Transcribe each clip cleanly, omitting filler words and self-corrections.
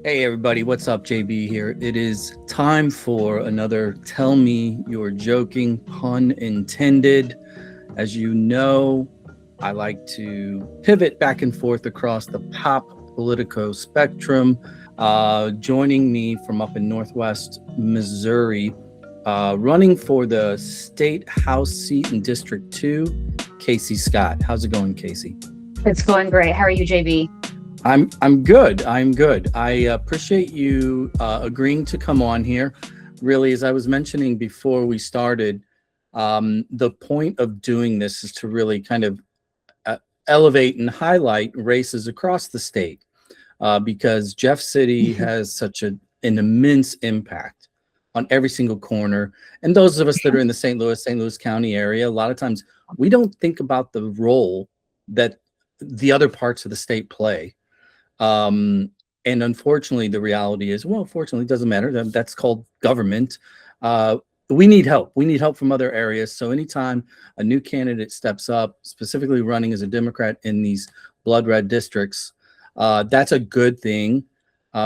Hey everybody, what's up? JB here. It is time for another Tell Me You're Joking, pun intended. As you know, I like to pivot back and forth across the pop politico spectrum. Joining me from up in Northwest Missouri, running for the state house seat in District 2, Casey Scott. How's it going, Casey? It's going great. How are you, JB? I'm good. I'm good. I appreciate you agreeing to come on here. Really, as I was mentioning before we started, the point of doing this is to really kind of elevate and highlight races across the state because Jeff City has such an immense impact on every single corner. And those of us that are in the St. Louis County area, a lot of times we don't think about the role that the other parts of the state play. And unfortunately, the reality is, well, fortunately, it doesn't matter. That's called government. We need help. We need help from other areas. So anytime a new candidate steps up, specifically running as a Democrat in these blood red districts, that's a good thing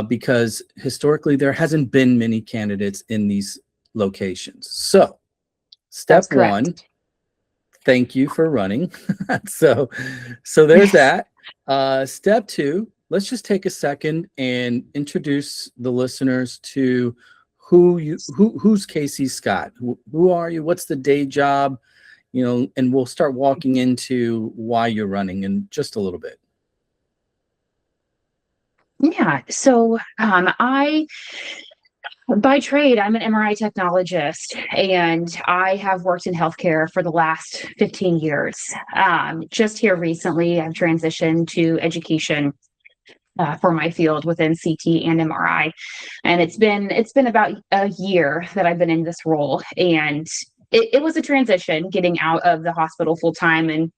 because historically there hasn't been many candidates in these locations. So That's step one, correct. thank you for running. so so there's that. Step two, let's just take a second and introduce the listeners to who's Casey Scott. Who are you? What's the day job? You know, and we'll start walking into why you're running in just a little bit. Yeah. I, by trade, I'm an MRI technologist, and I have worked in healthcare for the last 15 years. Just here recently, I've transitioned to education for my field within CT and MRI, and it's been about a year that I've been in this role, and it was a transition getting out of the hospital full time and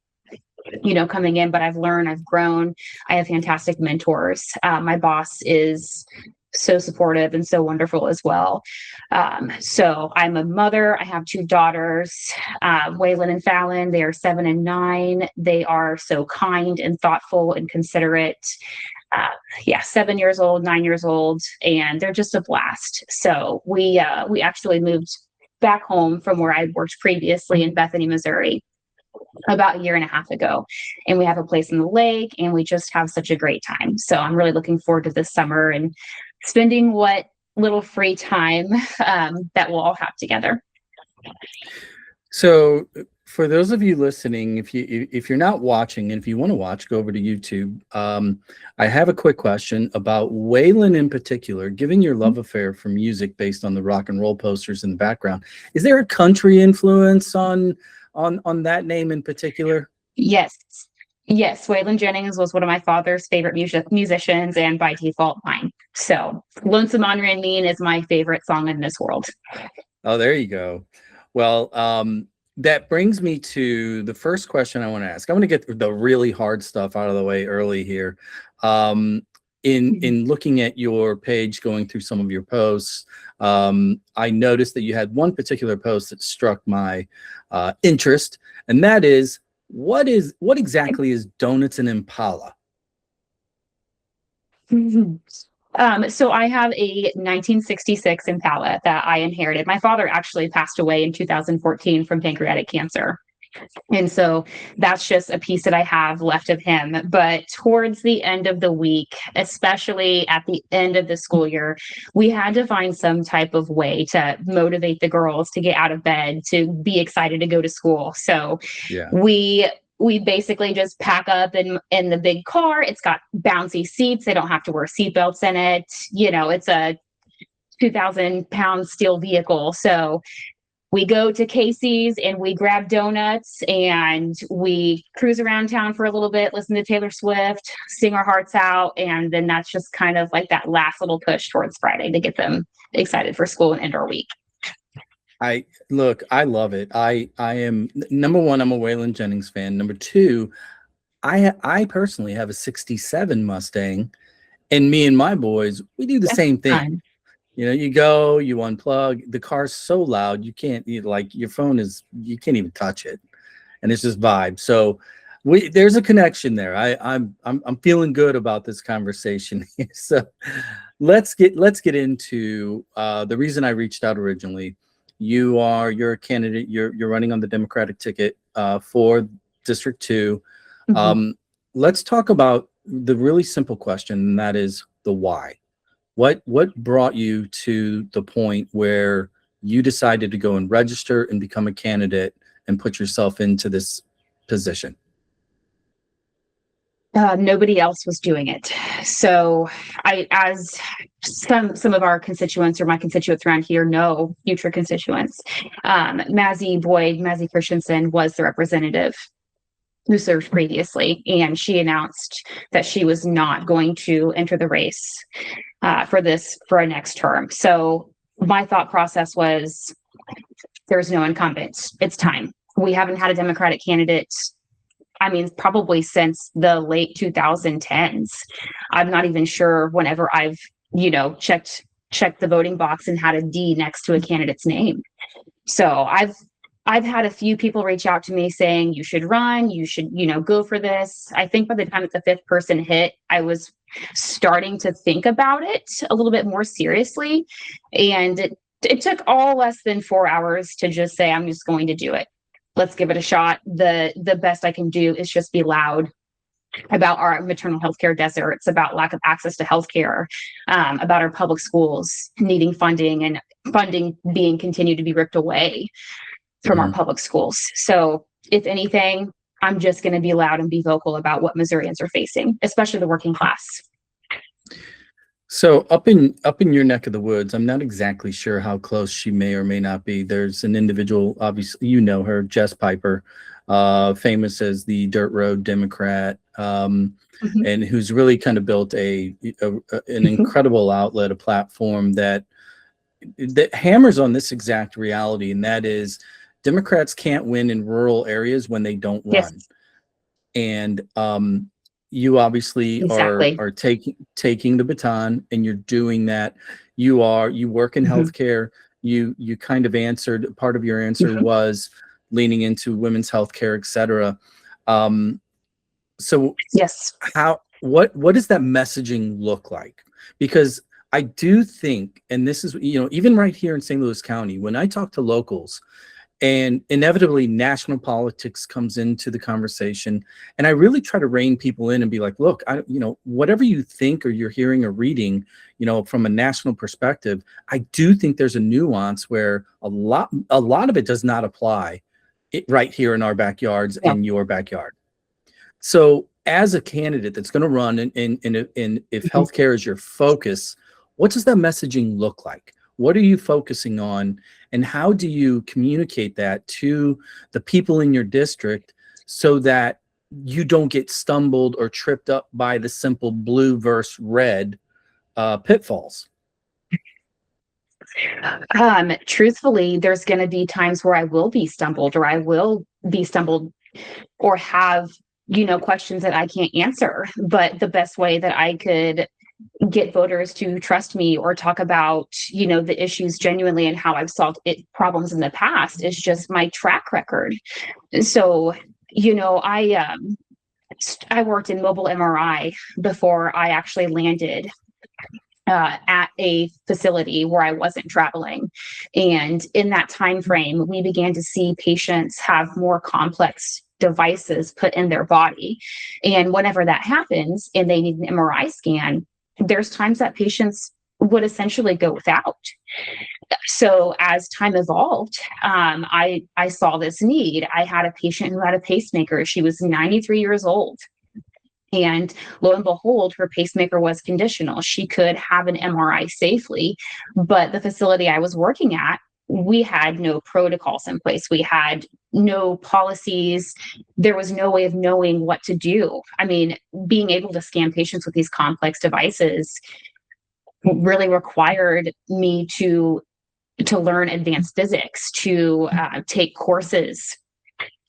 coming in, but I've learned, I've grown. I have fantastic mentors. My boss is so supportive and so wonderful as well. So I'm a mother. I have two daughters, Waylon and Fallon. They are 7 and 9. They are so kind and thoughtful and considerate. Uh, yeah, 7 years old, 9 years old, and they're just a blast. So we actually moved back home from where I worked previously in Bethany, Missouri, about a year and a half ago. And we have a place in the lake and we just have such a great time. So I'm really looking forward to this summer and spending what little free time that we'll all have together. So for those of you listening, if you're not watching and if you want to watch, go over to YouTube. I have a quick question about Waylon in particular. Given your love affair for music based on the rock and roll posters in the background, is there a country influence on that name in particular? Yes. Yes, Waylon Jennings was one of my father's favorite musicians, and by default, mine. So, Lonesome on Mean is my favorite song in this world. Oh, there you go. Well, that brings me to the first question I want to ask. I want to get the really hard stuff out of the way early here. In looking at your page, going through some of your posts, I noticed that you had one particular post that struck my interest, and that is what exactly is Donuts and Impala? So I have a 1966 Impala that I inherited. My father actually passed away in 2014 from pancreatic cancer. And so that's just a piece that I have left of him. But towards the end of the week, especially at the end of the school year, we had to find some type of way to motivate the girls to get out of bed, to be excited to go to school. So Yeah. we basically just pack up in the big car. It's got bouncy seats. They don't have to wear seatbelts in it. It's a 2,000-pound steel vehicle. So we go to Casey's and we grab donuts and we cruise around town for a little bit, listen to Taylor Swift, sing our hearts out. And then that's just kind of like that last little push towards Friday to get them excited for school and end our week. I love it. I am number one, I'm a Waylon Jennings fan. Number two, I personally have a 67 Mustang, and me and my boys, we do the That's same thing. fun. You know, you go, you unplug, the car's so loud, you can't like your phone is, you can't even touch it. And it's just vibe. So There's a connection there. I'm feeling good about this conversation. So let's get into the reason I reached out originally. You're a candidate. You're running on the Democratic ticket for District 2. Mhm. Let's talk about the really simple question, and that is the why. What brought you to the point where you decided to go and register and become a candidate and put yourself into this position? Nobody else was doing it. So as some of our constituents or my constituents around here know, future constituents, Mazzy Christensen was the representative who served previously, and she announced that she was not going to enter the race for a next term. So my thought process was, there's no incumbent. It's time. We haven't had a Democratic candidate, I mean, probably since the late 2010s. I'm not even sure whenever I've, checked the voting box and had a D next to a candidate's name. So I've had a few people reach out to me saying, you should run, you should, go for this. I think by the time that the fifth person hit, I was starting to think about it a little bit more seriously. And it took all less than 4 hours to just say, I'm just going to do it. Let's give it a shot. The best I can do is just be loud about our maternal health care deserts, about lack of access to healthcare, about our public schools needing funding and funding being continued to be ripped away from our Mhm. public schools. So if anything, I'm just going to be loud and be vocal about what Missourians are facing, especially the working class. So up in your neck of the woods, I'm not exactly sure how close she may or may not be. There's an individual, obviously, you know her, Jess Piper, famous as the Dirt Road Democrat, Mhm. and who's really kind of built an incredible outlet, a platform that hammers on this exact reality, and that is Democrats can't win in rural areas when they don't Yes, run. And you obviously exactly. are taking the baton, and you're doing that. You work in Mhm. healthcare. You kind of answered, part of your answer Mhm. was leaning into women's healthcare, et cetera. Um, so Yes. what does that messaging look like? Because I do think, and this is, even right here in St. Louis County, when I talk to locals, and inevitably national politics comes into the conversation, and I really try to rein people in and be like, look, whatever you think or you're hearing or reading, from a national perspective, I do think there's a nuance where a lot of it does not apply right here in our backyards, Yeah. in your backyard. So as a candidate that's going to run, and if Mhm. healthcare is your focus, what does that messaging look like? What are you focusing on, and how do you communicate that to the people in your district so that you don't get stumbled or tripped up by the simple blue versus red pitfalls? Truthfully, there's going to be times where I will be stumbled, or I will be stumbled, or have, questions that I can't answer. But the best way that I could get voters to trust me or talk about, the issues genuinely and how I've solved problems in the past is just my track record. So, I worked in mobile MRI before I actually landed at a facility where I wasn't traveling. And in that time frame, we began to see patients have more complex devices put in their body. And whenever that happens and they need an MRI scan, there's times that patients would essentially go without. So as time evolved, I saw this need. I had a patient who had a pacemaker. She was 93 years old. And lo and behold, her pacemaker was conditional. She could have an MRI safely, but the facility I was working at, we had no protocols in place. We had no policies. There was no way of knowing what to do. I mean, being able to scan patients with these complex devices really required me to learn advanced physics, to take courses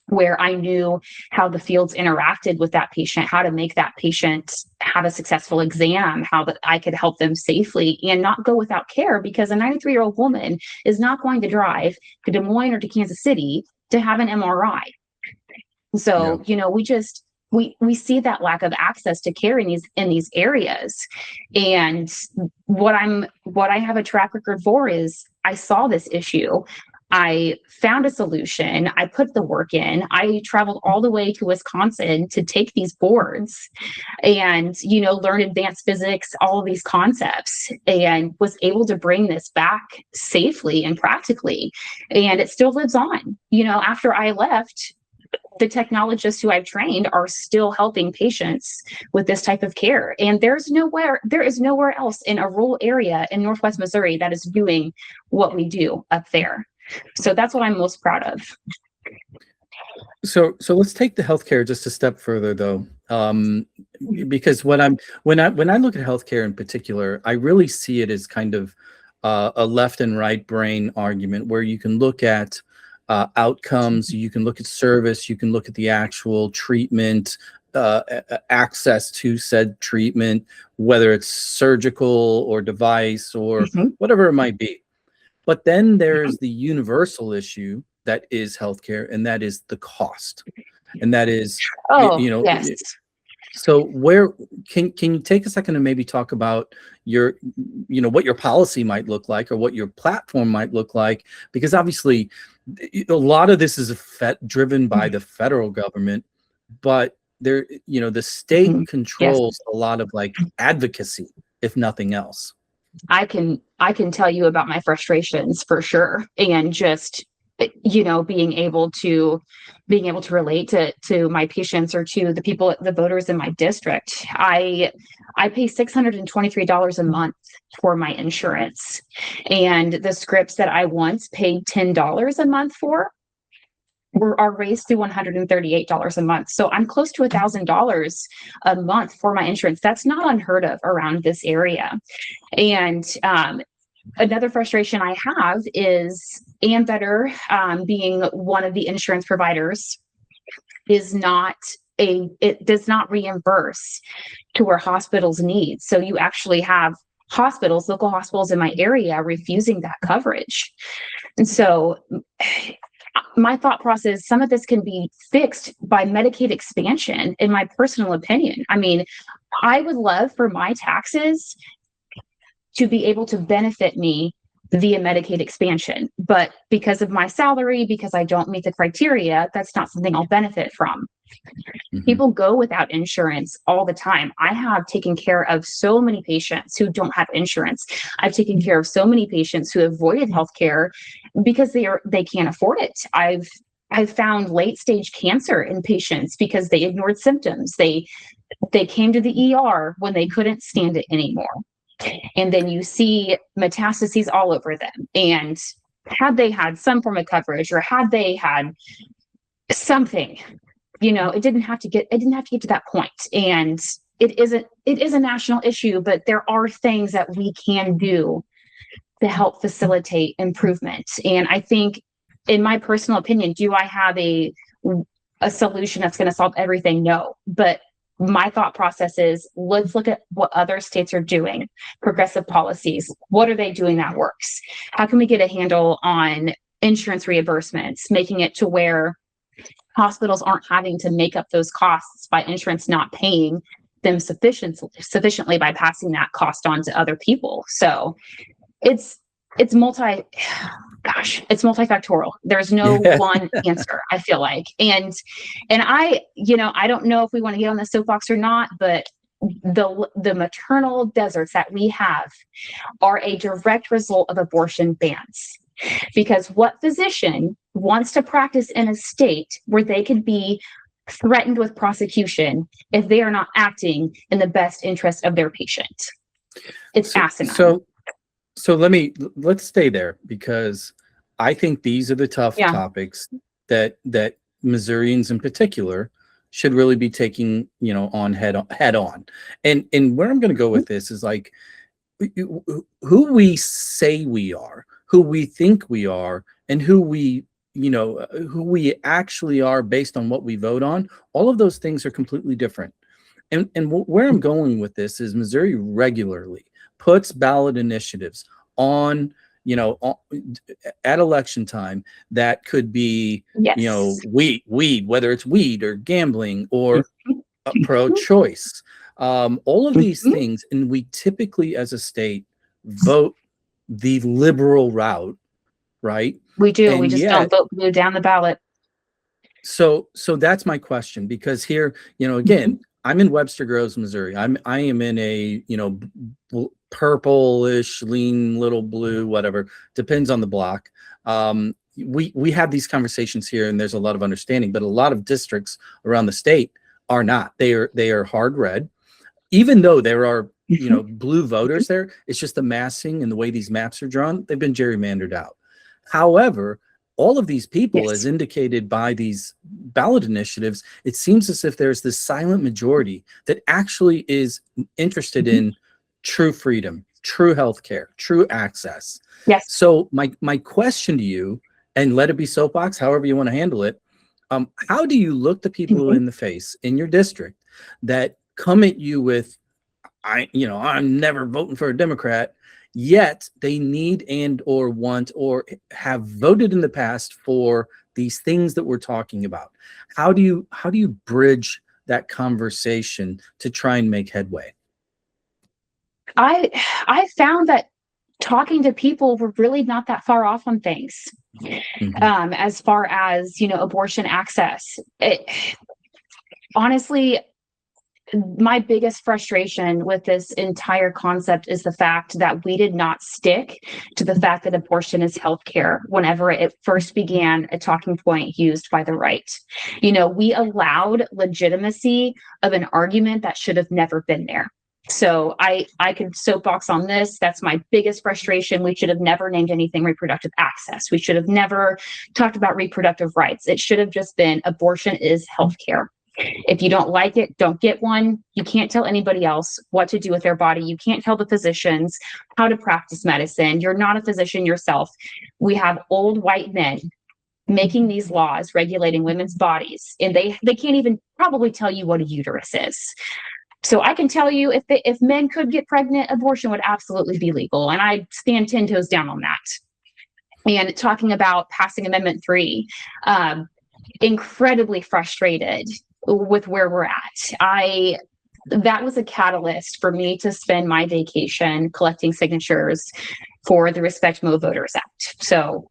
where I knew how the fields interacted with that patient, how to make that patient have a successful exam, how that I could help them safely and not go without care, because a 93-year-old woman is not going to drive to Des Moines or to Kansas City to have an MRI. Yeah. So, we see that lack of access to care in these areas. And what I have a track record for is I saw this issue. I found a solution. I put the work in. I traveled all the way to Wisconsin to take these boards and, learn advanced physics, all of these concepts, and was able to bring this back safely and practically. And it still lives on. After I left, the technologists who I've trained are still helping patients with this type of care. And there is nowhere else in a rural area in Northwest Missouri that is doing what we do up there. So that's what I'm most proud of. So let's take the healthcare just a step further, though, because when I look at healthcare in particular, I really see it as kind of a left and right brain argument, where you can look at outcomes, you can look at service, you can look at the actual treatment, access to said treatment, whether it's surgical or device or whatever it might be. But then there's the universal issue that is healthcare, and that is the cost. And that is, Yes. So where can you take a second and maybe talk about your, what your policy might look like, or what your platform might look like? Because obviously a lot of this is driven by the federal government, but the state controls a lot of like advocacy, if nothing else. I can tell you about my frustrations for sure, and just being able to relate to my patients, or to the voters in my district. I pay $623 a month for my insurance, and the scripts that I once paid $10 a month for are raised to $138 a month. So I'm close to $1,000 a month for my insurance. That's not unheard of around this area. And another frustration I have is Ambetter, being one of the insurance providers, it does not reimburse to where hospitals need. So you actually have local hospitals in my area refusing that coverage. And so my thought process, some of this can be fixed by Medicaid expansion, in my personal opinion. I mean, I would love for my taxes to be able to benefit me via Medicaid expansion, but because of my salary, because I don't meet the criteria, that's not something I'll benefit from. People go without insurance all the time. I have taken care of so many patients who don't have insurance. I've taken care of so many patients who avoided healthcare because they can't afford it. I've found late stage cancer in patients because they ignored symptoms. They came to the ER when they couldn't stand it anymore. And then you see metastases all over them. And had they had some form of coverage, or had they had something, it didn't have to get to that point. And it is a national issue, but there are things that we can do to help facilitate improvement. And I think, in my personal opinion, do I have a solution that's going to solve everything? No. But my thought process is, let's look at what other states are doing, progressive policies. What are they doing that works? How can we get a handle on insurance reimbursements, making it to where hospitals aren't having to make up those costs by insurance not paying them sufficiently by passing that cost on to other people. So it's multifactorial. There's no one answer, I feel like. And I don't know if we want to get on the soapbox or not, but the maternal deserts that we have are a direct result of abortion bans. Because what physician wants to practice in a state where they could be threatened with prosecution if they are not acting in the best interest of their patient? It's asinine. So let's stay there, because I think these are the tough topics that Missourians in particular should really be taking, on head on. And where I'm going to go with this is, like, who we say we are, who we think we are, and who we actually are based on what we vote on. All of those things are completely different. And where I'm going with this is, Missouri regularly puts ballot initiatives on, at election time, that could be, weed, whether it's weed or gambling or pro-choice, all of these Mhm. things, and we typically, as a state, vote the liberal route, right? We do. We And just don't yet, vote blue down the ballot. so that's my question, because here, again, Mhm. I'm in Webster Groves, Missouri. I am in a, purplish, lean, little blue, whatever, depends on the block. We have these conversations here, and there's a lot of understanding, but a lot of districts around the state are not. They are hard red, even though there are, Mhm. blue voters there. It's just the massing and the way these maps are drawn, they've been gerrymandered out. However, all of these people, as Yes. indicated by these ballot initiatives, it seems as if there's this silent majority that actually is interested Mhm. in true freedom, true healthcare, true access. Yes. So my question to you, and let it be soapbox, however you want to handle it, how do you look the people Mhm. in the face in your district that come at you with, I'm never voting for a Democrat, yet they need and or want or have voted in the past for these things that we're talking about? How do you bridge that conversation to try and make headway? I I found that talking to people were really not that far off on things. Mhm. As far as abortion access, honestly, my biggest frustration with this entire concept is the fact that we did not stick to the fact that abortion is healthcare whenever it first began a talking point used by the right. We allowed legitimacy of an argument that should have never been there. So I could soapbox on this. That's my biggest frustration. We should have never named anything reproductive access. We should have never talked about reproductive rights. It should have just been abortion is healthcare. If you don't like it, don't get one. You can't tell anybody else what to do with their body. You can't tell the physicians how to practice medicine. You're not a physician yourself. We have old white men making these laws regulating women's bodies, and they can't even probably tell you what a uterus is. So I can tell you, if men could get pregnant, abortion would absolutely be legal, and I stand 10 toes down on that. And talking about passing Amendment 3, um, incredibly frustrated with where we're at. That was a catalyst for me to spend my vacation collecting signatures for the Respect Mo Voters Act. So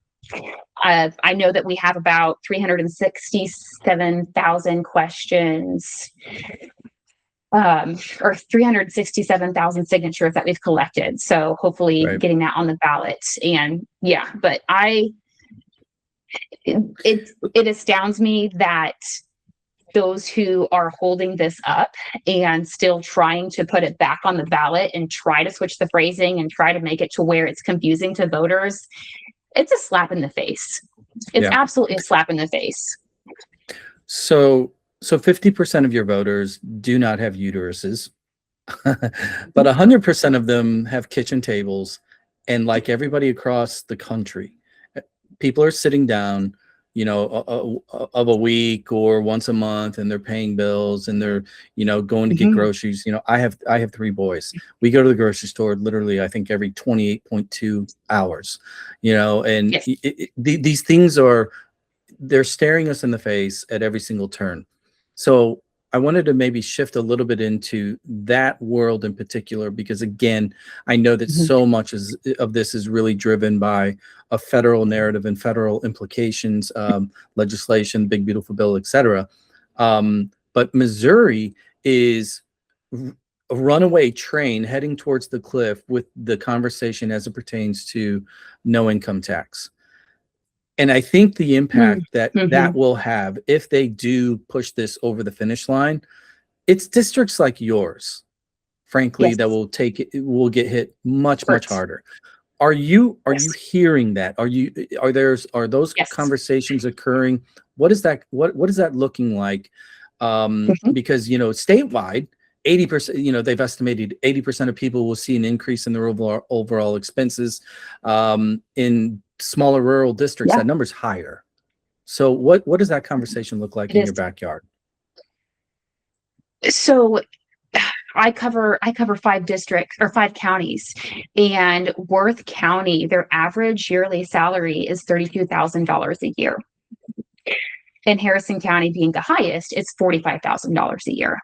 I know that we have about 367,000 questions, or 367,000 signatures that we've collected. So hopefully Right. getting that on the ballot. And yeah, but it astounds me that those who are holding this up and still trying to put it back on the ballot and try to switch the phrasing and try to make it to where it's confusing to voters, it's a slap in the face. It's Yeah. absolutely a slap in the face. So 50% of your voters do not have uteruses, but 100% of them have kitchen tables. And like everybody across the country, people are sitting down, of a week or once a month, and they're paying bills, and they're, going to get Mhm. groceries. I have 3 boys. We go to the grocery store literally, I think, every 28.2 hours, and Yes. these things they're staring us in the face at every single turn. So I wanted to maybe shift a little bit into that world in particular, because again, I know that Mhm. so much of this is really driven by a federal narrative and federal implications, legislation, big beautiful bill, etc. But Missouri is a runaway train heading towards the cliff with the conversation as it pertains to no income tax. And I think the impact that that Mhm. will have, if they do push this over the finish line, it's districts like yours, frankly, Yes. that will get hit much, much Hurts. harder. Are you Yes. hearing that? Are those Yes. conversations occurring? What is that looking like? Mhm. Because statewide, 80%, they've estimated 80% of people will see an increase in their overall expenses. In smaller rural districts, Yeah, that number's higher. So what does that conversation look like it in your is. backyard? So I cover 5 districts or 5 counties, and Worth County, their average yearly salary is $32,000 a year. And Harrison County, being the highest, it's $45,000 a year.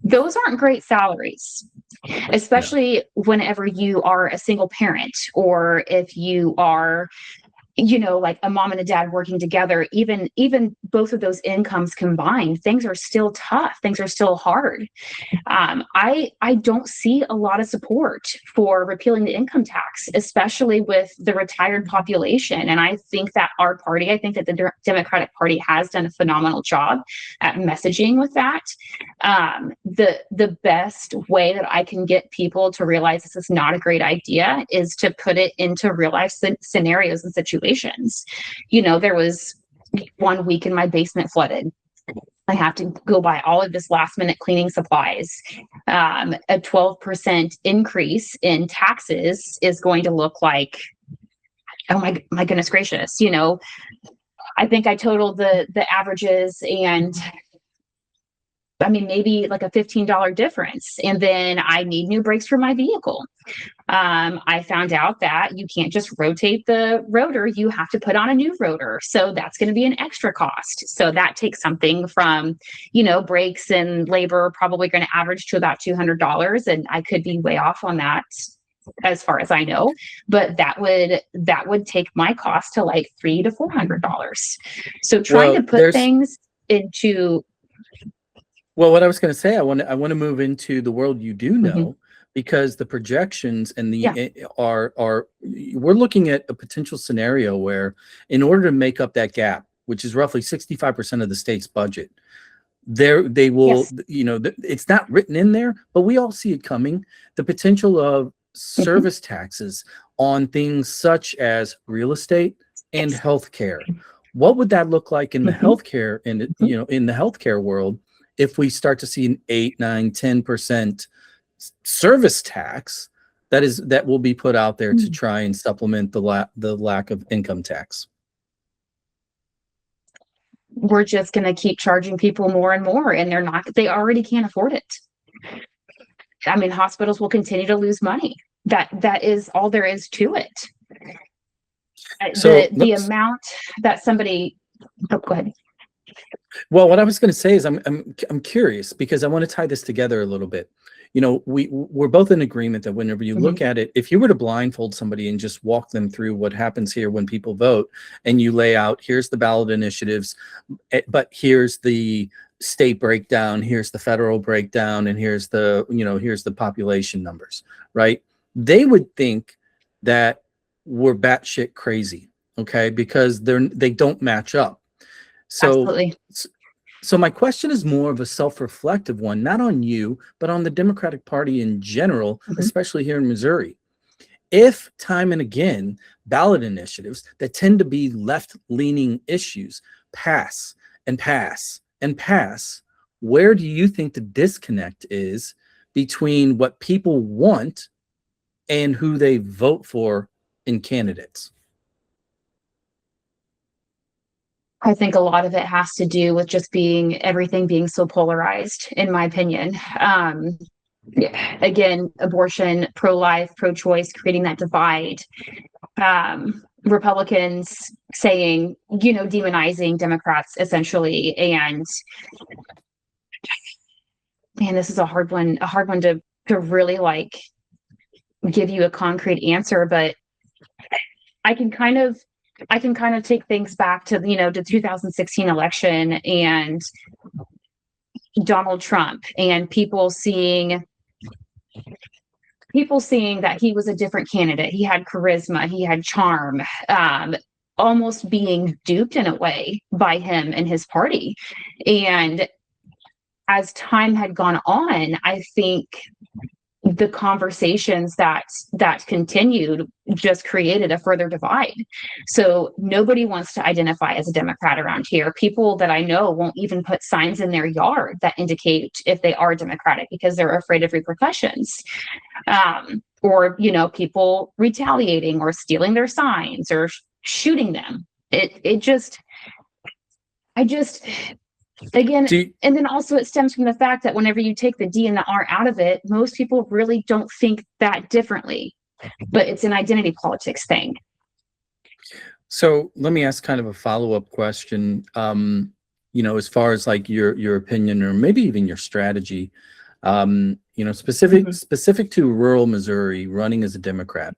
those aren't great salaries, No. especially whenever you are a single parent, or if you are, like a mom and a dad working together. Even both of those incomes combined, things are still tough, things are still hard. I don't see a lot of support for repealing the income tax, especially with the retired population. And I think that I think that the Democratic Party has done a phenomenal job at messaging with that. The best way that I can get people to realize this is not a great idea is to put it into real life scenarios and situations. There was one week and my basement flooded. I have to go buy all of this last minute cleaning supplies. A 12% increase in taxes is going to look like, oh my goodness gracious. I think I totaled the averages, and I mean, maybe like a $15 difference. And then I need new brakes for my vehicle. I found out that you can't just rotate the rotor, you have to put on a new rotor. So that's going to be an extra cost. So that takes something from, brakes and labor, probably going to average to about $200. And I could be way off on that as far as I know, but that would take my cost to like $300 to $400. So trying to Well, put things into. well, what I was going to say, I want to move into the world you do Mhm. know, because the projections and Yeah. are we're looking at a potential scenario where, in order to make up that gap, which is roughly 65% of the state's budget, they will, Yes. it's not written in there, but we all see it coming. The potential of Mhm. service taxes on things such as real estate and Yes. healthcare. What would that look like in the Mhm. healthcare, Mhm. in the healthcare world, if we start to see an 8, 9, 10% service tax that will be put out there to Mm. try and supplement the lack of income tax? We're just going to keep charging people more and more, and they already can't afford it. I mean, hospitals will continue to lose money. That is all there is to it. So The amount that somebody. Oh, go ahead. Well, what I was going to say is I'm curious, because I want to tie this together a little bit. We're both in agreement that whenever you Mhm. look at it, if you were to blindfold somebody and just walk them through what happens here when people vote, and you lay out, here's the ballot initiatives, but here's the state breakdown, here's the federal breakdown, and here's the population numbers, right? They would think that we're batshit crazy, okay, because they don't match up. So, Absolutely. so my question is more of a self-reflective one, not on you, but on the Democratic Party in general, Mhm. especially here in Missouri. If time and again, ballot initiatives that tend to be left-leaning issues pass and pass and pass, where do you think the disconnect is between what people want and who they vote for in candidates? I think a lot of it has to do with just everything being so polarized, in my opinion. Yeah, again, abortion, pro-life, pro-choice, creating that divide. Republicans saying, demonizing Democrats essentially. And man, this is a hard one to really like give you a concrete answer, but I can kind of take things back to, the 2016 election and Donald Trump, and people seeing that he was a different candidate. He had charisma, he had charm, almost being duped in a way by him and his party. And as time had gone on, I think the conversations that continued just created a further divide. So nobody wants to identify as a Democrat around here. People that I know won't even put signs in their yard that indicate if they are Democratic, because they're afraid of repercussions. Or people retaliating or stealing their signs or shooting them. It just I just again. Do you, And then also it stems from the fact that whenever you take the D and the R out of it, most people really don't think that differently, but it's an identity politics thing. So let me ask kind of a follow-up question. as far as like your opinion or maybe even your strategy, Mhm. specific to rural Missouri, running as a Democrat,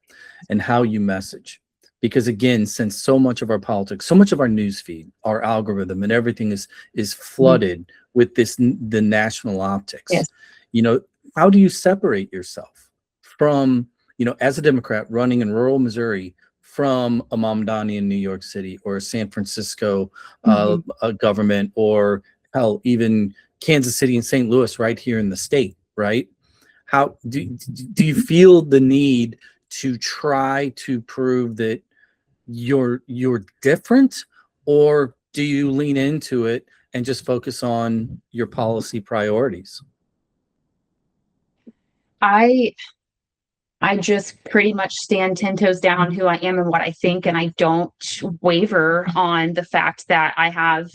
and how you message. Because again, since so much of our politics, so much of our news feed, our algorithm, and everything is Mhm. flooded with the national optics. Yes. You know, how do you separate yourself from, as a Democrat running in rural Missouri, from a Mamdani in New York City or a San Francisco Mhm. a government, or hell, even Kansas City and St. Louis right here in the state, right? How do you feel the need to try to prove that you're different, or do you lean into it and just focus on your policy priorities? I I just pretty much stand 10 toes down on who I am and what I think, and I don't waver on the fact that I have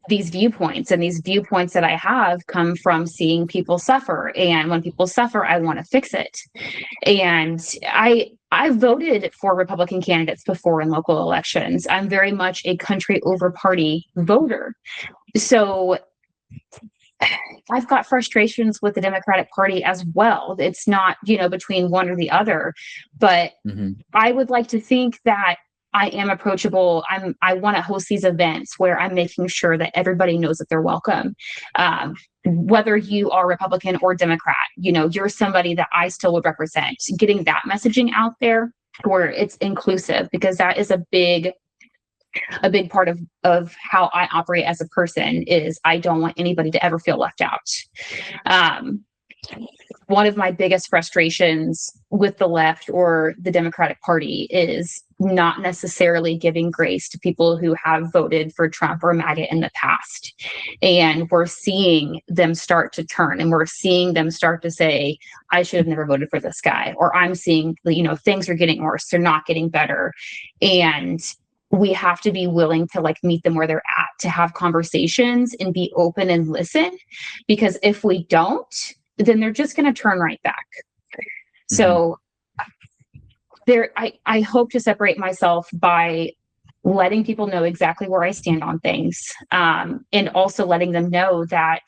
these viewpoints, and these viewpoints that I have come from seeing people suffer, and when people suffer, I want to fix it. And I voted for Republican candidates before in local elections. I'm very much a country over party voter. So I've got frustrations with the Democratic Party as well. It's not, between one or the other, but Mm-hmm. I would like to think that I am approachable. I want to host these events where I'm making sure that everybody knows that they're welcome. Whether you are Republican or Democrat, you're somebody that I still would represent. Getting that messaging out there where it's inclusive, because that is a big part of how I operate as a person. Is I don't want anybody to ever feel left out. Um, One of my biggest frustrations with the left or the Democratic Party is not necessarily giving grace to people who have voted for Trump or MAGA in the past. And we're seeing them start to turn, and we're seeing them start to say, I should have never voted for this guy. Or I'm seeing, things are getting worse, they're not getting better. And we have to be willing to like meet them where they're at, to have conversations and be open and listen. Because if we don't, then they're just going to turn right back. Mm-hmm. So I hope to separate myself by letting people know exactly where I stand on things, and also letting them know that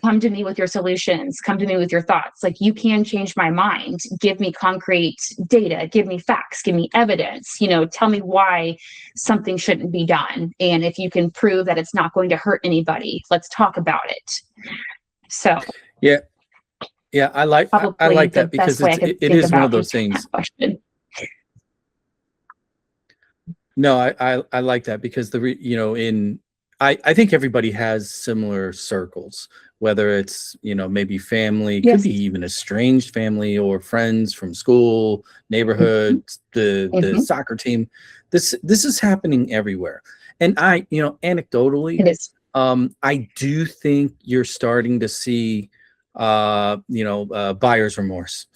come to me with your solutions, come to me with your thoughts. Like, you can change my mind. Give me concrete data, give me facts, give me evidence, tell me why something shouldn't be done. And if you can prove that it's not going to hurt anybody, let's talk about it. So Yeah, yeah, I probably like the that, best because way I could it think is one of about those answering that things. question. No, I like that, because I think everybody has similar circles, whether it's, maybe family, could Yes. be even estranged family or friends from school, Mhm. neighborhood, the Mhm. soccer team. This is happening everywhere. And anecdotally, It is. I do think you're starting to see buyer's remorse.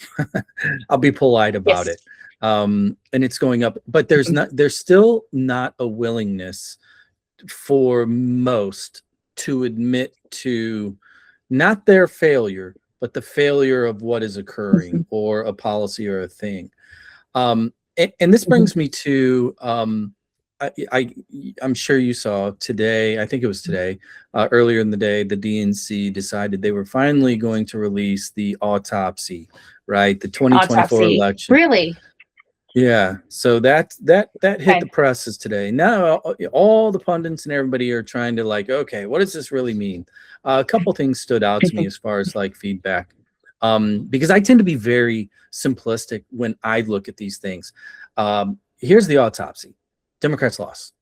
I'll be polite about Yes. it. And it's going up, but there's still not a willingness for most to admit to not their failure, but the failure of what is occurring, Mhm. or a policy or a thing. And this Mhm. brings me to I I'm sure you saw today. I think it was today, earlier in the day, the DNC decided they were finally going to release the autopsy, right? The 2024 Autopsy. election. Really? Yeah, so that hit Okay. the presses today. Now all the pundits and everybody are trying to, like, okay, what does this really mean? A couple things stood out to me as far as like feedback, because I tend to be very simplistic when I look at these things. Here's the autopsy: Democrats lost.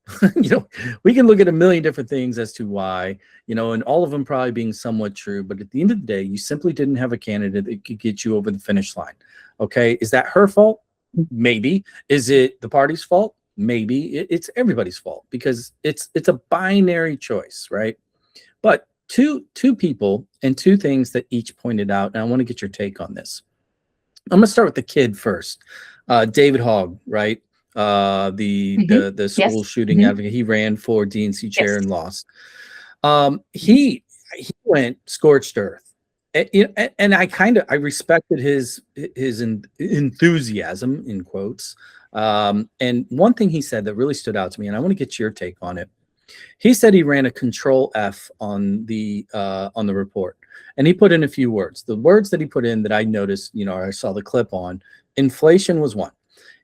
We can look at a million different things as to why, and all of them probably being somewhat true. But at the end of the day, you simply didn't have a candidate that could get you over the finish line. Okay, is that her fault? Maybe. Is it the party's fault? Maybe. It's everybody's fault, because it's a binary choice, right? But two people and two things that each pointed out, and I want to get your take on this. I'm gonna start with the kid first. David Hogg, right? The Mhm. the the Yes. school shooting Mhm. advocate. He ran for DNC chair Yes. and lost. He went scorched earth. And I respected his enthusiasm, in quotes. And one thing he said that really stood out to me, and I want to get your take on it. He said he ran a control F on the report, and he put in a few words. The words that he put in that I noticed, I saw the clip on. Inflation was one.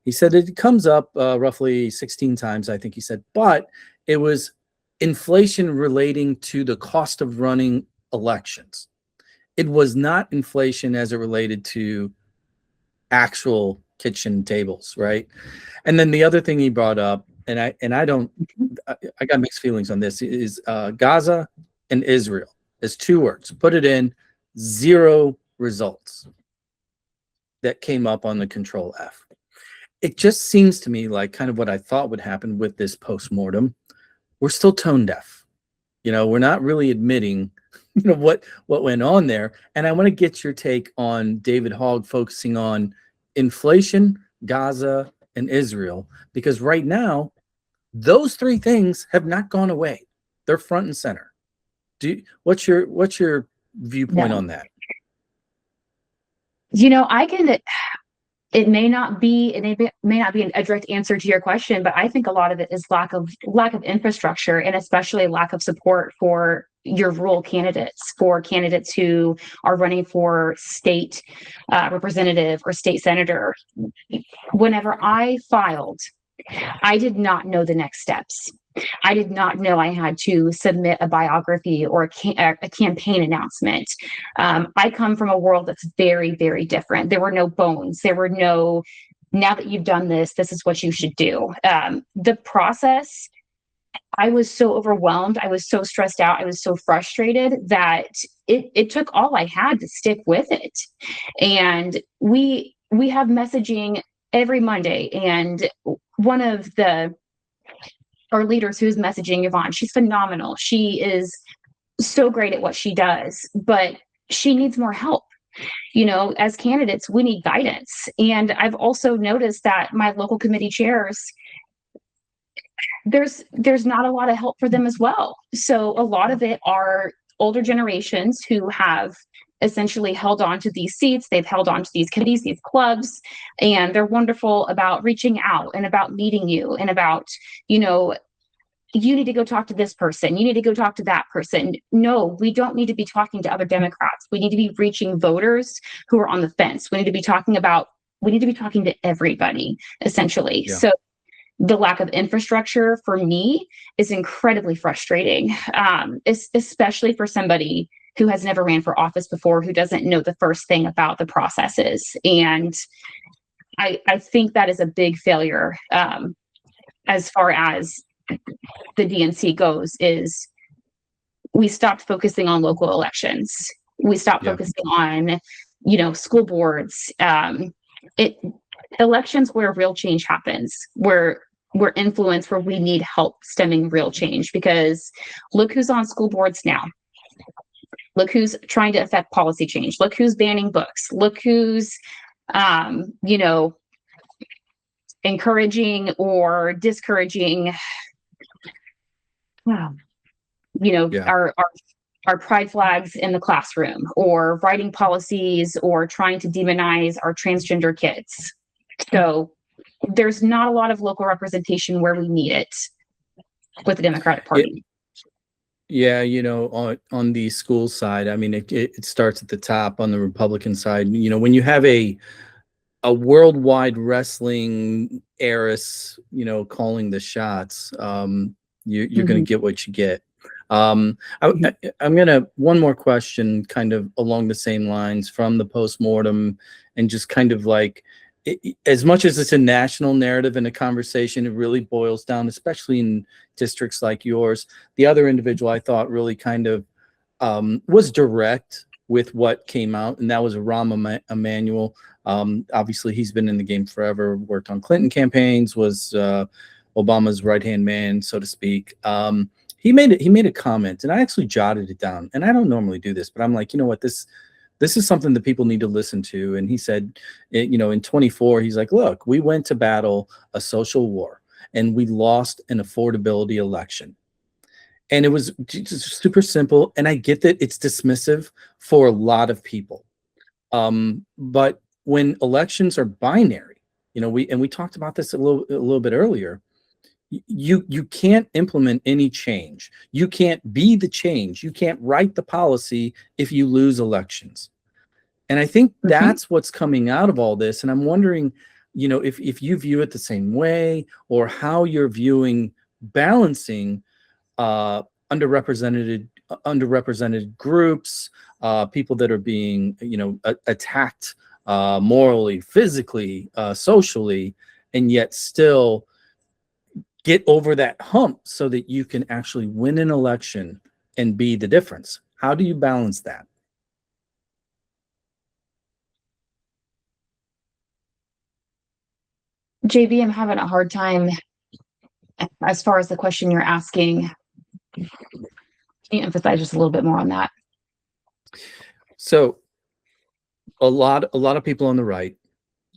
He said it comes up roughly 16 times, I think he said, but it was inflation relating to the cost of running elections. It was not inflation as it related to actual kitchen tables, right? And then the other thing he brought up, and I don't, I got mixed feelings on this, is Gaza and Israel. It's two words. Put it in, zero results that came up on the control F. It just seems to me like kind of what I thought would happen with this postmortem. We're still tone deaf. We're not really admitting, what went on there. And I want to get your take on David Hogg focusing on inflation, Gaza, and Israel, because right now, those three things have not gone away. They're front and center. What's your viewpoint on that? I can. It may not be a direct answer to your question, but I think a lot of it is lack of infrastructure, and especially lack of support for your rural candidates, for candidates who are running for state representative or state senator. Whenever I filed, I did not know the next steps. I did not know I had to submit a biography or a campaign announcement. I come from a world that's very, very different. There were no bones. There were no, now that you've done this, this is what you should do. The process, I was so overwhelmed. I was so stressed out. I was so frustrated that it took all I had to stick with it. And we have messaging every Monday. And one of our leaders who's messaging Yvonne, she's phenomenal. She is so great at what she does, but she needs more help. As candidates, we need guidance. And I've also noticed that my local committee chairs, there's not a lot of help for them as well. So a lot of it are older generations who have essentially held on to these seats. They've held on to these committees, these clubs, and they're wonderful about reaching out and about meeting you and about, you need to go talk to this person. You need to go talk to that person. No, we don't need to be talking to other Democrats. We need to be reaching voters who are on the fence. We need to be talking to everybody, essentially. Yeah. So the lack of infrastructure for me is incredibly frustrating, especially for somebody who has never ran for office before, who doesn't know the first thing about the processes. And I think that is a big failure as far as the DNC goes, is we stopped focusing on local elections. We stopped focusing on, school boards. Elections where real change happens, where influence, where we need help stemming real change, because look who's on school boards now. Look who's trying to affect policy change. Look who's banning books. Look who's, encouraging or discouraging, our pride flags in the classroom, or writing policies, or trying to demonize our transgender kids. So there's not a lot of local representation where we need it with the Democratic Party. Yeah, on the school side, I mean, it starts at the top on the Republican side. When you have a worldwide wrestling heiress, calling the shots, you're going to get what you get. I'm gonna one more question, kind of along the same lines from the postmortem, and just kind of like, as much as it's a national narrative and a conversation, it really boils down, especially in districts like yours. The other individual I thought really kind of was direct with what came out, and that was Rahm Emanuel. Obviously, he's been in the game forever, worked on Clinton campaigns, was Obama's right-hand man, so to speak. He made a comment, and I actually jotted it down. And I don't normally do this, but I'm like, you know what, this is something that people need to listen to. And he said, in 24, he's like, look, we went to battle a social war, and we lost an affordability election. And it was just super simple. And I get that it's dismissive for a lot of people. But when elections are binary, we talked about this a little bit earlier, you can't implement any change. You can't be the change. You can't write the policy if you lose elections. And I think Mhm. that's what's coming out of all this. And I'm wondering, if you view it the same way, or how you're viewing balancing uh, underrepresented groups, people that are being, attacked morally, physically, socially, and yet still get over that hump so that you can actually win an election and be the difference. How do you balance that? JB, I'm having a hard time as far as the question you're asking. Can you emphasize just a little bit more on that? So a lot of people on the right,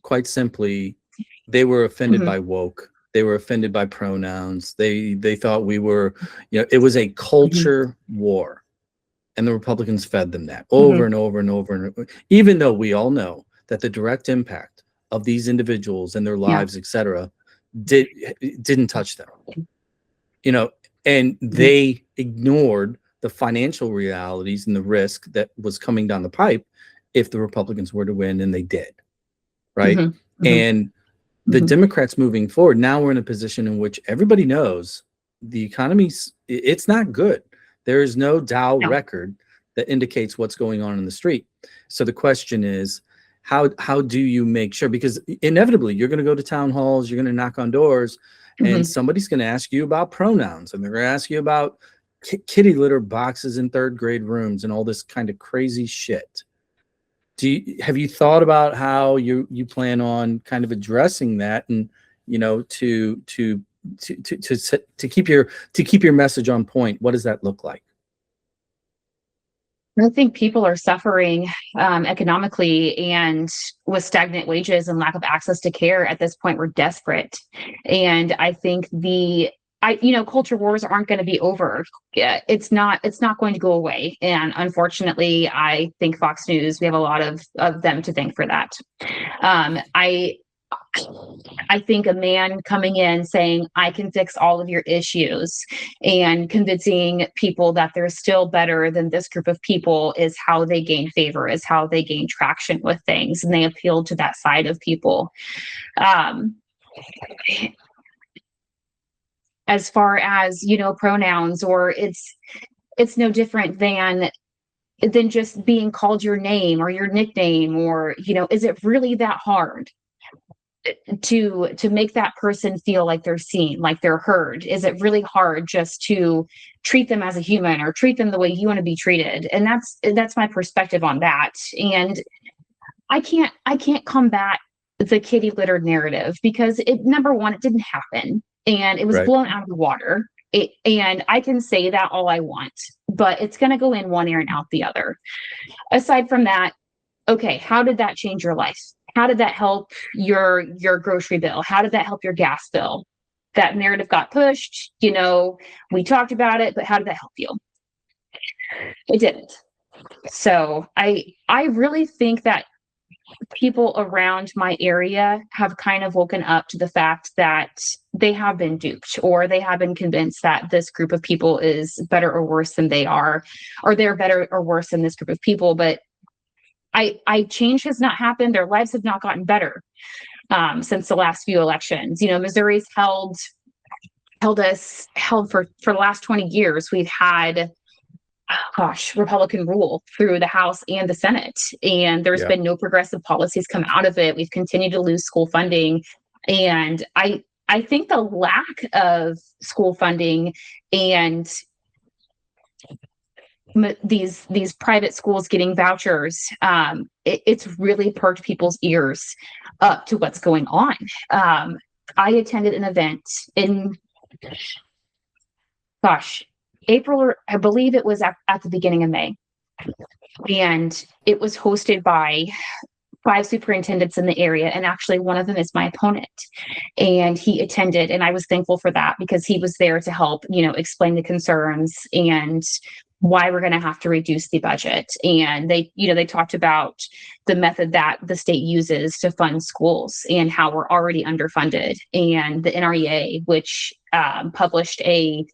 quite simply, they were offended Mhm. by woke. They were offended by pronouns. They thought we were, it was a Mhm. culture war. And the Republicans fed them that over Mhm. and over and over and over, even though we all know that the direct impact of these individuals and their Yeah. lives, etc., did didn't touch them. you know, and Mhm. they ignored the financial realities and the risk that was coming down the pipe if the Republicans were to win, and they did, right? Mhm. Mhm. And the Mhm. Democrats moving forward, now we're in a position in which everybody knows the economy's it's not good. There is no Dow No. record that indicates what's going on in the street. So the question is, how do you make sure? Because inevitably you're going to go to town halls, you're going to knock on doors, and Mhm. somebody's going to ask you about pronouns, and they're going to ask you about kitty litter boxes in third grade rooms and all this kind of crazy shit. Have you thought about how you plan on kind of addressing that, and to keep your message on point? What does that look like? I think people are suffering economically, and with stagnant wages and lack of access to care at this point, we're desperate. And I think culture wars aren't going to be over. Yeah, it's not going to go away. And unfortunately, I think Fox News, we have a lot of them to thank for that. I think a man coming in saying, I can fix all of your issues, and convincing people that they're still better than this group of people is how they gain favor, is how they gain traction with things. And they appeal to that side of people. Um, as far as, pronouns, or it's no different than just being called your name or your nickname, or, is it really that hard to make that person feel like they're seen, like they're heard? Is it really hard just to treat them as a human, or treat them the way you want to be treated? And that's my perspective on that. And I can't combat the kitty litter narrative, because number one, it didn't happen, and it was Right. blown out of the water. And I can say that all I want, but it's going to go in one ear and out the other. Aside from that, okay, how did that change your life? How did that help your grocery bill? How did that help your gas bill? That narrative got pushed, we talked about it, but how did that help you? It didn't. So I really think that people around my area have kind of woken up to the fact that they have been duped, or they have been convinced that this group of people is better or worse than they are, or they're better or worse than this group of people. But change has not happened. Their lives have not gotten better since the last few elections. Missouri's held for the last 20 years. We've had, Republican rule through the House and the Senate, and there's Yeah. been no progressive policies come out of it. We've continued to lose school funding, and I think the lack of school funding and these private schools getting vouchers, it's really perked people's ears up to what's going on. I attended an event in, gosh, April, or I believe it was at the beginning of May, and it was hosted by 5 superintendents in the area, and actually one of them is my opponent, and he attended, and I was thankful for that, because he was there to help explain the concerns and why we're going to have to reduce the budget. And they talked about the method that the state uses to fund schools, and how we're already underfunded, and the NREA, which published a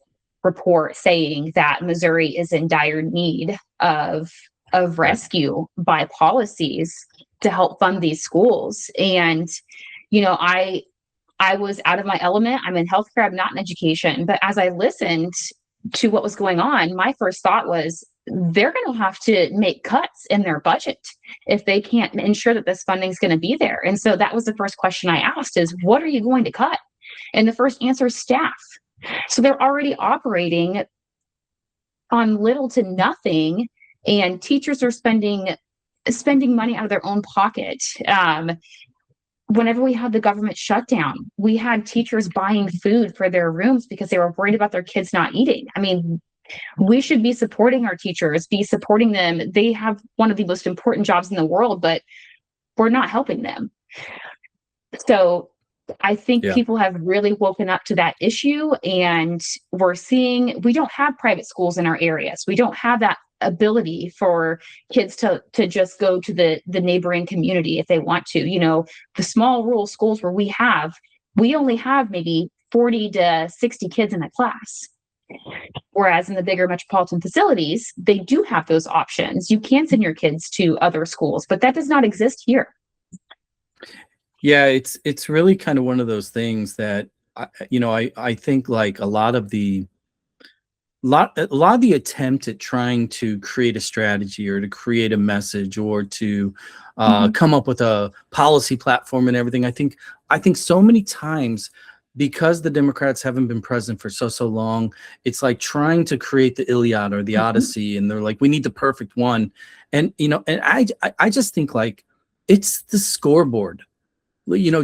report saying that Missouri is in dire need of Right. rescue by policies to help fund these schools. And I was out of my element. I'm in healthcare. I'm not in education. But as I listened to what was going on, my first thought was they're going to have to make cuts in their budget if they can't ensure that this funding is going to be there. And so that was the first question I asked is, what are you going to cut? And the first answer is staff. So they're already operating on little to nothing, and teachers are spending money out of their own pocket. Whenever we had the government shutdown, we had teachers buying food for their rooms because they were worried about their kids not eating. I mean, we should be supporting our teachers, be supporting them. They have one of the most important jobs in the world, but we're not helping them. So I think people have really woken up to that issue, and we're seeing we don't have private schools in our areas. We don't have that ability for kids to just go to the neighboring community if they want to. The small rural schools where we only have maybe 40 to 60 kids in a class. Whereas in the bigger metropolitan facilities, they do have those options. You can send your kids to other schools, but that does not exist here. Yeah, it's really kind of one of those things that I think like a lot of the attempt at trying to create a strategy or to create a message or to come up with a policy platform and everything. I think so many times, because the Democrats haven't been present for so long, it's like trying to create the Iliad or the Odyssey, and they're like, we need the perfect one. And I just think like it's the scoreboard.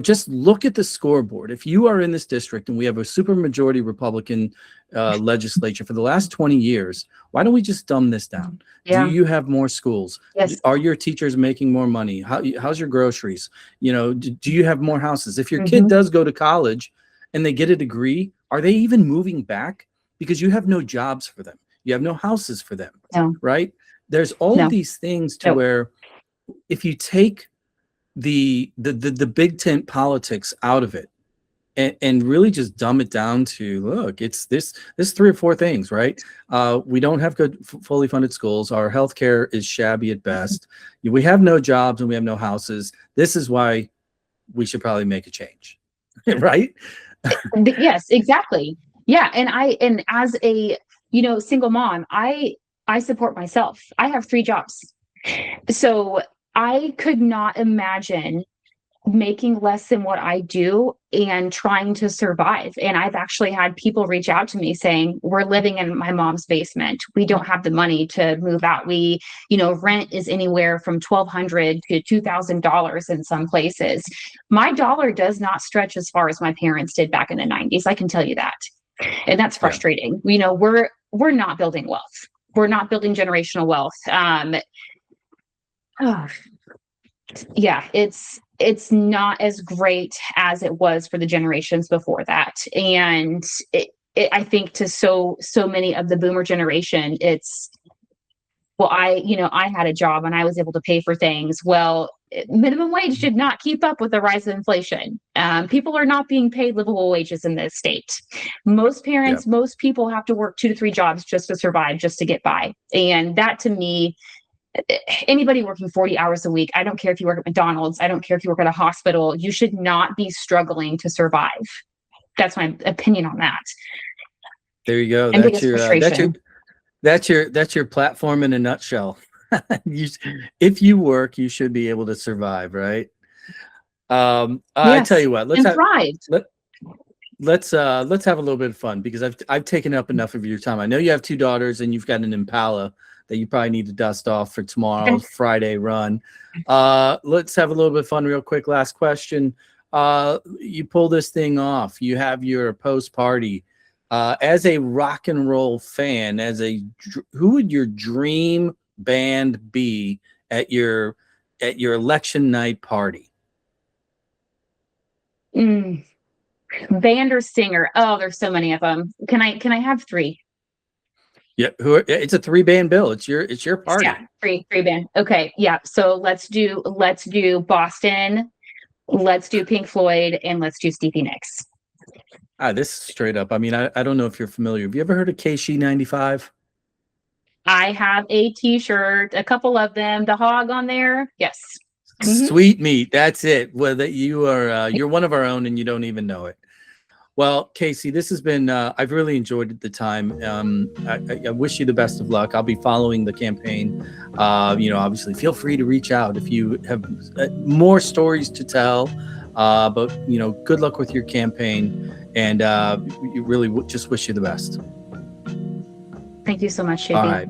Just look at the scoreboard. If you are in this district and we have a supermajority Republican legislature for the last 20 years, why don't we just dumb this down? Yeah. Do you have more schools? Yes. Are your teachers making more money? How's your groceries? Do you have more houses? If your kid does go to college and they get a degree, are they even moving back? Because you have no jobs for them. You have no houses for them. No. Right? There's all of these things to where if you take the big tent politics out of it and really just dumb it down to, look, it's this 3 or 4 things, right? We don't have good fully funded schools. Our healthcare is shabby at best. We have no jobs and we have no houses. This is why we should probably make a change. Right? Yes, exactly. Yeah. And as a single mom, I support myself. I have 3 jobs. So I could not imagine making less than what I do and trying to survive. And I've actually had people reach out to me saying, we're living in my mom's basement. We don't have the money to move out. Rent is anywhere from $1,200 to $2,000 in some places. My dollar does not stretch as far as my parents did back in the 90s. I can tell you that. And that's frustrating. Yeah. We're not building wealth. We're not building generational wealth. Yeah, it's not as great as it was for the generations before that. And I think to so many of the boomer generation, it's, well, I had a job and I was able to pay for things. Well, minimum wage did not keep up with the rise of inflation. People are not being paid livable wages in this state. Most parents, most people have to work 2 to 3 jobs just to survive, just to get by. And that, to me, anybody working 40 hours a week, I don't care if you work at McDonald's, I don't care if you work at a hospital, you should not be struggling to survive. That's my opinion on that. There you go. That's your platform in a nutshell. If you work, you should be able to survive, right? I tell you what, let's have a little bit of fun, because I've taken up enough of your time. I know you have 2 daughters and you've got an Impala that you probably need to dust off for tomorrow's Friday run. Let's have a little bit of fun real quick. Last question. You pull this thing off. You have your post party. As a rock and roll fan, who would your dream band be at your election night party? Band or singer? Oh, there's so many of them. Can I have 3? Yeah, it's a 3-band bill. It's your party. Yeah, 3 band. Okay, yeah. So let's do Boston, let's do Pink Floyd, and let's do Stevie Nicks. This is straight up. I mean, I don't know if you're familiar. Have you ever heard of KC95? I have a t-shirt, a couple of them, the hog on there. Yes. Mhm. Sweet meat. That's it. Well, that you are, you're one of our own and you don't even know it. Well, Casey, this has been, I've really enjoyed the time. I wish you the best of luck. I'll be following the campaign. Obviously, feel free to reach out if you have more stories to tell. But, good luck with your campaign. And you really just wish you the best. Thank you so much, All JP. right.